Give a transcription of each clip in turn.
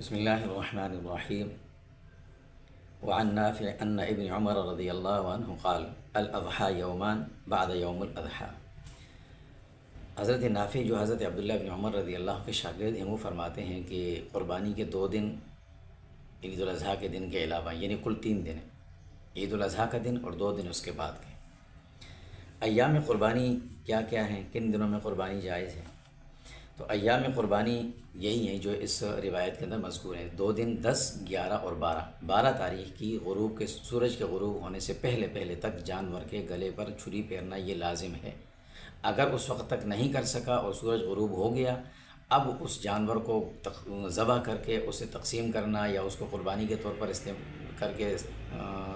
بسم اللہ الرحمن الرحیم وعن نافع ان ابن عمر رضی اللہ عنہ قال الاضحى یومان بعد یوم الاضحى۔ حضرت نافع جو حضرت عبداللہ ابن عمر رضی اللہ کے شاگرد ہیں وہ فرماتے ہیں کہ قربانی کے 2 دن عید الاضحیٰ کے دن کے علاوہ یعنی کل 3 دن ہیں، عید الاضحیٰ کا دن اور 2 دن اس کے بعد کے۔ ایام قربانی کیا کیا ہیں، کن دنوں میں قربانی جائز ہے؟ تو ایام قربانی یہی ہیں جو اس روایت کے اندر مذکور ہیں۔ 2 دن 10، 11 اور 12 تاریخ کی غروب کے سورج کے غروب ہونے سے پہلے تک جانور کے گلے پر چھری پھیرنا یہ لازم ہے۔ اگر اس وقت تک نہیں کر سکا اور سورج غروب ہو گیا، اب اس جانور کو ذبح کر کے اسے تقسیم کرنا یا اس کو قربانی کے طور پر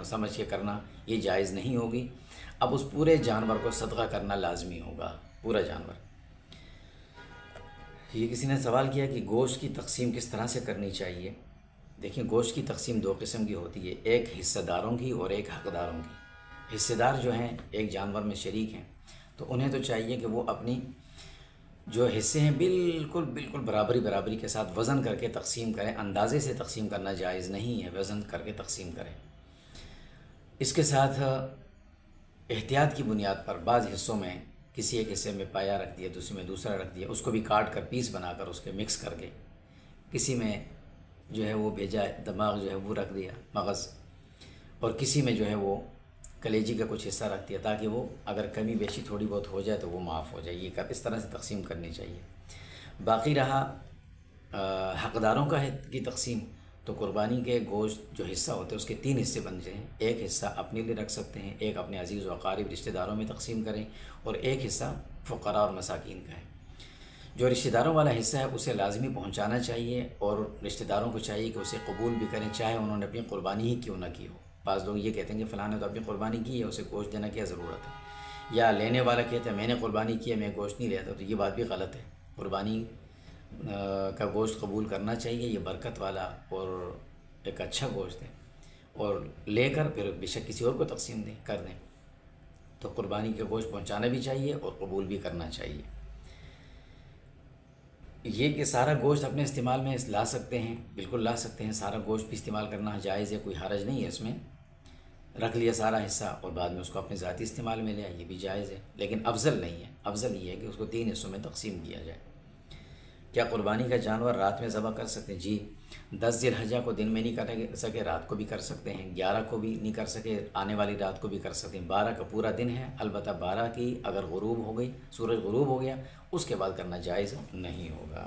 سمجھ کے کرنا یہ جائز نہیں ہوگی۔ اب اس پورے جانور کو صدقہ کرنا لازمی ہوگا، پورا جانور۔ یہ کسی نے سوال کیا کہ گوشت کی تقسیم کس طرح سے کرنی چاہیے۔ دیکھیں، گوشت کی تقسیم 2 قسم کی ہوتی ہے، ایک حصہ داروں کی اور ایک حقداروں کی۔ حصہ دار جو ہیں ایک جانور میں شریک ہیں، تو انہیں تو چاہیے کہ وہ اپنی جو حصے ہیں بالکل برابری کے ساتھ وزن کر کے تقسیم کریں۔ اندازے سے تقسیم کرنا جائز نہیں ہے، وزن کر کے تقسیم کریں۔ اس کے ساتھ احتیاط کی بنیاد پر بعض حصوں میں کسی ایک حصے میں پایا رکھ دیا، دوسرے میں دوسرا رکھ دیا، اس کو بھی کاٹ کر پیس بنا کر اس کے مکس کر کے، کسی میں جو ہے وہ بھیجا دماغ جو ہے وہ رکھ دیا، مغز، اور کسی میں جو ہے وہ کلیجی کا کچھ حصہ رکھ دیا، تاکہ وہ اگر کمی بیشی تھوڑی بہت ہو جائے تو وہ معاف ہو جائے۔ یہ اس طرح سے تقسیم کرنی چاہیے۔ باقی رہا حقداروں کی تقسیم، تو قربانی کے گوشت جو حصہ ہوتے ہیں اس کے 3 حصے بنتے ہیں۔ ایک حصہ اپنے لیے رکھ سکتے ہیں، ایک اپنے عزیز و اقارب رشتہ داروں میں تقسیم کریں، اور ایک حصہ فقراء اور مساکین کا ہے۔ جو رشتہ داروں والا حصہ ہے اسے لازمی پہنچانا چاہیے، اور رشتہ داروں کو چاہیے کہ اسے قبول بھی کریں، چاہے انہوں نے اپنی قربانی ہی کیوں نہ کی ہو۔ بعض لوگ یہ کہتے ہیں کہ فلاں نے تو اپنی قربانی کی ہے، اسے گوشت دینا کیا ضرورت ہے، یا لینے والا کہتا ہے میں نے قربانی کی ہے میں گوشت نہیں لیتا، تو یہ بات بھی غلط ہے۔ قربانی کا گوشت قبول کرنا چاہیے، یہ برکت والا اور ایک اچھا گوشت ہے، اور لے کر پھر بے شک کسی اور کو تقسیم کر دیں۔ تو قربانی کا گوشت پہنچانا بھی چاہیے اور قبول بھی کرنا چاہیے۔ یہ کہ سارا گوشت اپنے استعمال میں لا سکتے ہیں، بالکل لا سکتے ہیں، سارا گوشت بھی استعمال کرنا جائز ہے، کوئی حرج نہیں ہے اس میں۔ رکھ لیا سارا حصہ اور بعد میں اس کو اپنے ذاتی استعمال میں لیا، یہ بھی جائز ہے، لیکن افضل نہیں ہے۔ افضل یہ ہے کہ اس کو 3 حصوں میں تقسیم کیا جائے۔ کیا قربانی کا جانور رات میں ذبح کر سکتے ہیں؟ جی، 10 ذی الحجہ کو دن میں نہیں کر سکے، رات کو بھی کر سکتے ہیں، 11 کو بھی نہیں کر سکے، آنے والی رات کو بھی کر سکتے ہیں۔ 12 کا پورا دن ہے، البتہ 12 کی اگر غروب ہو گئی، سورج غروب ہو گیا، اس کے بعد کرنا جائز نہیں ہوگا۔